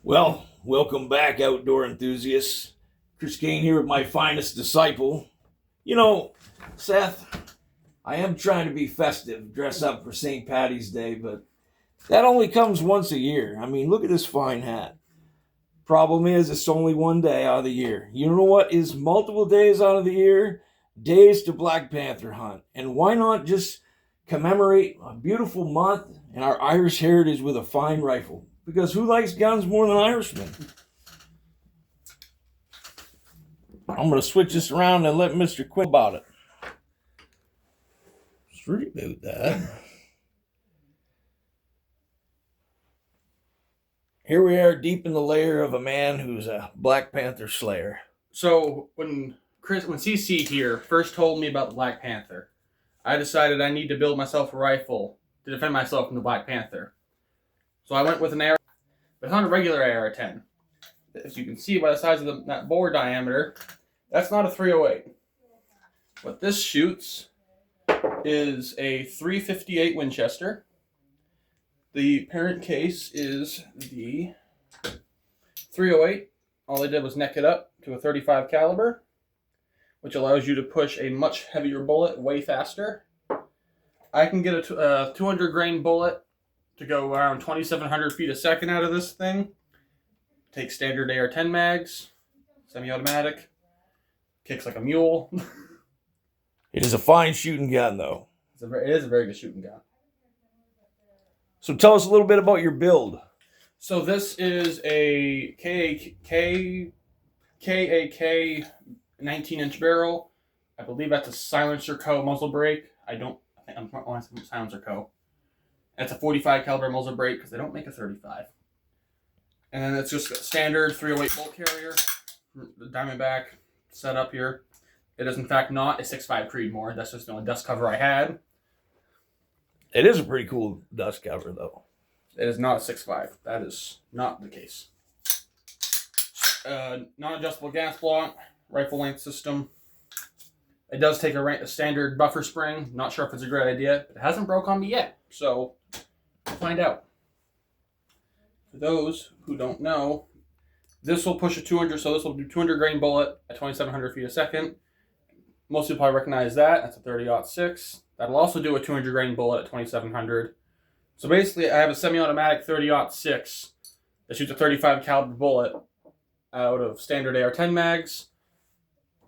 Well, welcome back, outdoor enthusiasts. Chris Kane here with my finest disciple. You know, Seth, I am trying to be festive, dress up for St. Patty's Day, but that only comes once a year. I mean, look at this fine hat. Problem is, it's only one day out of the year. You know what is multiple days out of the year? Days to Black Panther hunt. And why not just commemorate a beautiful month and our Irish heritage with a fine rifle? Because who likes guns more than Irishmen? I'm going to switch this around and let Mr. Quinn about it. Sorry about that. Here we are deep in the lair of a man who's a Black Panther slayer. So when CC here first told me about the Black Panther, I decided I need to build myself a rifle to defend myself from the Black Panther. So I went with an AR, but it's not a regular AR-10. As you can see by the size of that bore diameter, that's not a 308. What this shoots is a 358 Winchester. The parent case is the 308. All they did was neck it up to a 35 caliber, which allows you to push a much heavier bullet way faster. I can get a 200 grain bullet to go around 2,700 feet a second out of this thing. Take standard AR-10 mags, semi-automatic, kicks like a mule. It is a fine shooting gun, though. It is a very good shooting gun. So tell us a little bit about your build. So this is a KAK 19-inch barrel. I believe that's a silencer co muzzle brake. I'm silencer co. That's a 45 caliber muzzle brake because they don't make a 35. And then it's just a standard 308 bolt carrier, the Diamondback setup here. It is in fact not a 6.5 Creedmoor. That's just the only dust cover I had. It is a pretty cool dust cover, though. It is not a 6.5. That is not the case. Non-adjustable gas block, rifle length system. It does take a standard buffer spring. Not sure if it's a great idea, but it hasn't broke on me yet. So, we'll find out. For those who don't know, this will push a 200, so this will do 200 grain bullet at 2,700 feet a second. Most people probably recognize that. That's a 30-06. That'll also do a 200 grain bullet at 2,700. So basically, I have a semi-automatic 30-06 that shoots a 35 caliber bullet out of standard AR-10 mags,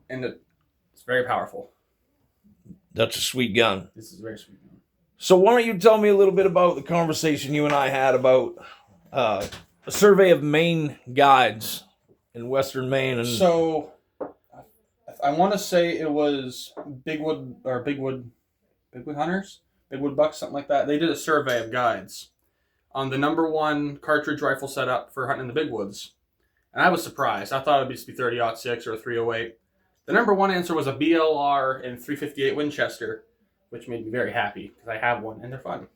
and it's very powerful. That's a sweet gun. This is a very sweet gun. So why don't you tell me a little bit about the conversation you and I had about a survey of Maine guides in Western Maine. And so I want to say it was Bigwood Hunters, Bigwood Bucks, something like that. They did a survey of guides on the #1 cartridge rifle setup for hunting in the big woods. And I was surprised. I thought it would just be 30-06 or a 308. The #1 answer was a BLR and 358 Winchester, which made me very happy because I have one and they're fun.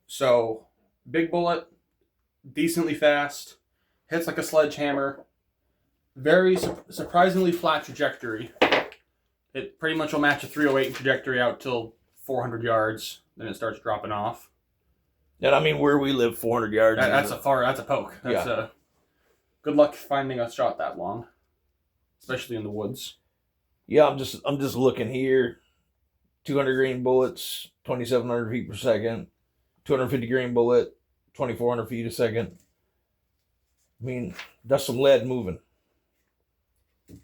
So, big bullet, decently fast, hits like a sledgehammer, very surprisingly flat trajectory. It pretty much will match a 308 in trajectory out till 400 yards, then it starts dropping off. And I mean, where we live, 400 yards. That's a poke. That's good luck finding a shot that long, especially in the woods. Yeah, I'm just looking here. 200 grain bullets, 2,700 feet per second. 250 grain bullet, 2,400 feet a second. I mean, that's some lead moving. And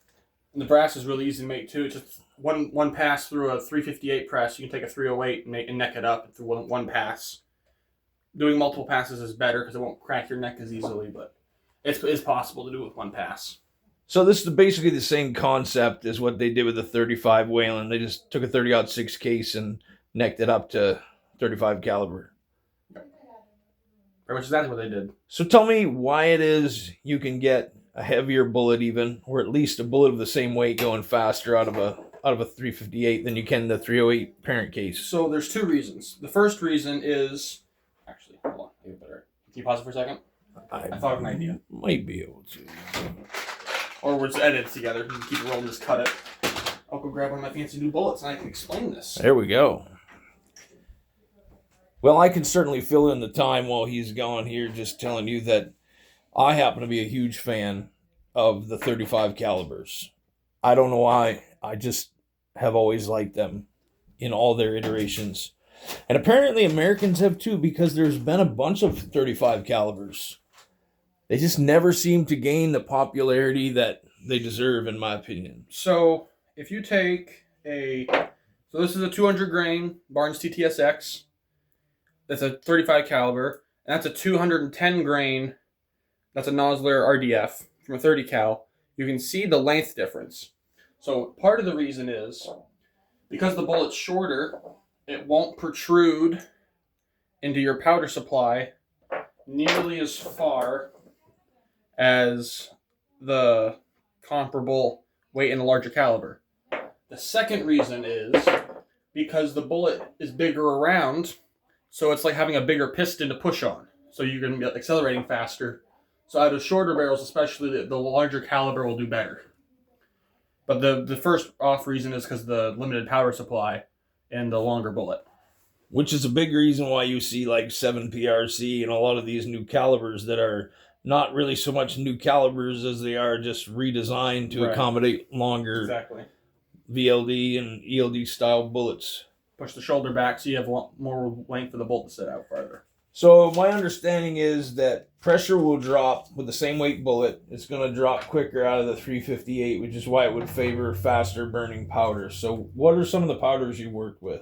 the brass is really easy to make too. It's just one pass through a 358 press. You can take a 308 and neck it up through one pass. Doing multiple passes is better because it won't crack your neck as easily, but it's possible to do with one pass. So this is basically the same concept as what they did with the 35 Whalen. They just took a 30-06 case and necked it up to 35 caliber. Pretty much exactly what they did. So tell me why it is you can get a heavier bullet even, or at least a bullet of the same weight going faster out of a 358 than you can the 308 parent case. So there's two reasons. The first reason is... Actually, hold on. Maybe better. Can you pause it for a second? I thought of an idea. Might be able to. Or we'll just edit it together. You can keep it rolling, just cut it. I'll go grab one of my fancy new bullets and I can explain this. There we go. Well, I can certainly fill in the time while he's gone here, just telling you that I happen to be a huge fan of the 35 calibers. I don't know why. I just have always liked them in all their iterations. And apparently Americans have too, because there's been a bunch of 35 calibers. They just never seem to gain the popularity that they deserve, in my opinion. So if you take so this is a 200 grain Barnes TTSX. That's a 35 caliber, and that's a 210 grain. That's a Nosler RDF from a 30 cal. You can see the length difference. So part of the reason is because the bullet's shorter, it won't protrude into your powder supply nearly as far as the comparable weight in a larger caliber. The second reason is because the bullet is bigger around, so it's like having a bigger piston to push on, so you're going to be accelerating faster. So out of shorter barrels, especially, the larger caliber will do better. But the first off reason is because the limited powder supply and the longer bullet. Which is a big reason why you see like 7PRC and a lot of these new calibers that are not really so much new calibers as they are just redesigned to accommodate longer Exactly. VLD and ELD style bullets. Push the shoulder back so you have more length for the bolt to sit out farther. So my understanding is that pressure will drop with the same weight bullet. It's going to drop quicker out of the 358, which is why it would favor faster burning powders. So what are some of the powders you worked with?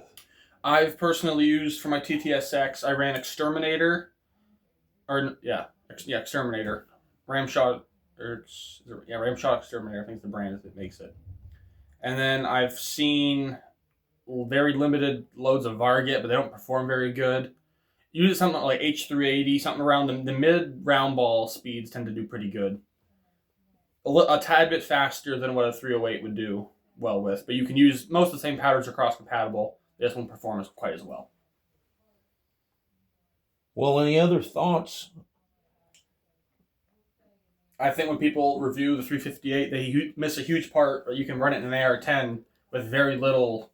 I've personally used for my TTSX, I ran Exterminator. Exterminator. Ramshot Exterminator, I think is the brand that makes it. And then I've seen very limited loads of Varget, but they don't perform very good. Use something like H380, something around the mid round ball speeds tend to do pretty good. A tad bit faster than what a 308 would do well with, but you can use most of the same powders are cross compatible. This won't perform quite as well. Well, any other thoughts? I think when people review the 358, they miss a huge part. You can run it in an AR-10 with very little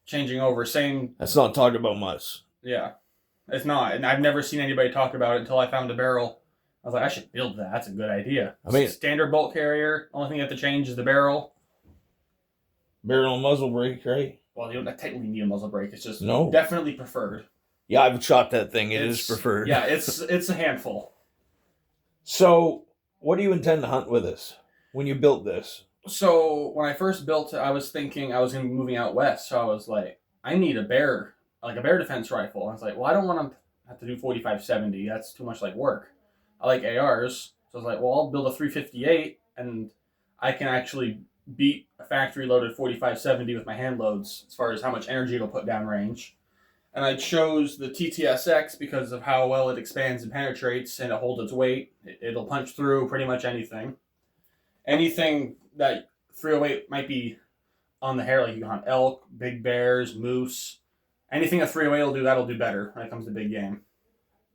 changing over. That's not talked about much. Yeah, it's not. And I've never seen anybody talk about it until I found a barrel. I was like, I should build that. That's a good idea. I mean, standard bolt carrier. Only thing you have to change is the barrel. Barrel and muzzle brake, right? Well, you don't technically need a muzzle brake. It's just no. Definitely preferred. Yeah, I've shot that thing. It is preferred. Yeah, it's a handful. So, what do you intend to hunt with this when you built this? So, when I first built it, I was thinking I was going to be moving out west. So I was like, I need a bear defense rifle. And I was like, well, I don't want to have to do 45-70. That's too much like work. I like ARs. So I was like, well, I'll build a 358 and I can actually beat a factory loaded 45-70 with my hand loads as far as how much energy it'll put down range. And I chose the TTSX because of how well it expands and penetrates and it holds its weight. It'll punch through pretty much anything. Anything that 308 might be on the hair, like you can hunt elk, big bears, moose. Anything a 308 will do, that'll do better when it comes to big game.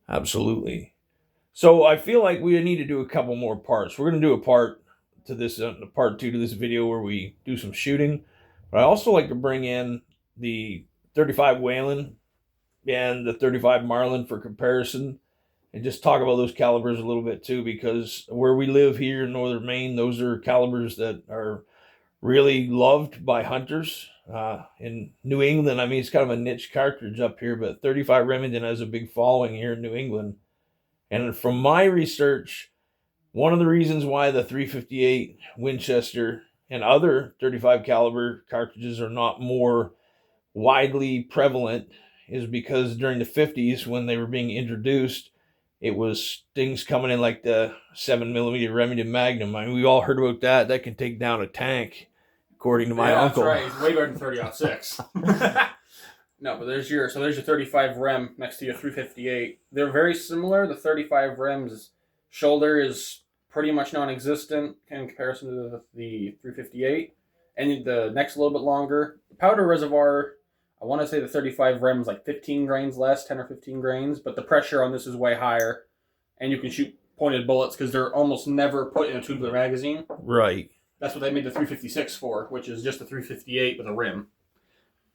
Absolutely. So I feel like we need to do a couple more parts. We're going to do a part to this, part 2 to this video where we do some shooting. But I also like to bring in the 35 Whalen and the 35 Marlin for comparison and just talk about those calibers a little bit too, because where we live here in northern Maine, those are calibers that are really loved by hunters. In New England, I mean, it's kind of a niche cartridge up here, but 35 Remington has a big following here in New England. And from my research, one of the reasons why the 358 Winchester and other 35 caliber cartridges are not more widely prevalent is because during the 50s, when they were being introduced, it was things coming in like the 7mm Remington Magnum. I mean, we all heard about that. That can take down a tank, according to my uncle. That's right. It's way better than 30-06. No, but there's your 35 Rem next to your 358. They're very similar. The 35 Rem's shoulder is pretty much non-existent in comparison to the 358, and the neck's a little bit longer. The powder reservoir, I want to say the 35 Rem is like 15 grains less, 10 or 15 grains, but the pressure on this is way higher, and you can shoot pointed bullets because they're almost never put in a tubular magazine. Right. That's what they made the 356 for, which is just a 358 with a rim.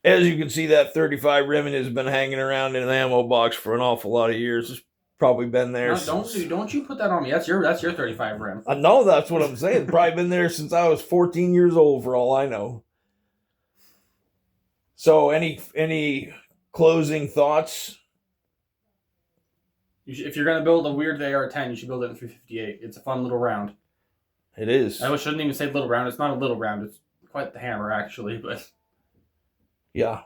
As you can see, that 35 Remington has been hanging around in an ammo box for an awful lot of years. It's Probably been there. No, don't you put that on me. That's your 35 rim. I know, that's what I'm saying. Probably been there since I was 14 years old, for all I know. So, any closing thoughts? If you're gonna build a weird AR-10, you should build it in 358. It's a fun little round. It is. I shouldn't even say little round. It's not a little round. It's quite the hammer, actually. But yeah.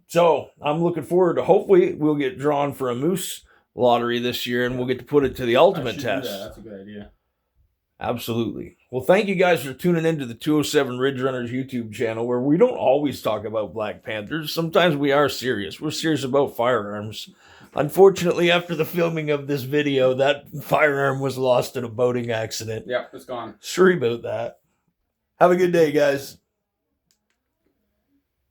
So I'm looking forward to. Hopefully, we'll get drawn for a moose lottery this year, and we'll get to put it to the ultimate test. That's a good idea. Absolutely. Well, thank you guys for tuning into the 207 Ridge Runners YouTube channel, where we don't always talk about Black Panthers. Sometimes we are serious. We're serious about firearms. Unfortunately, after the filming of this video, that firearm was lost in a boating accident. Yep, it's gone. Sorry about that. Have a good day, guys.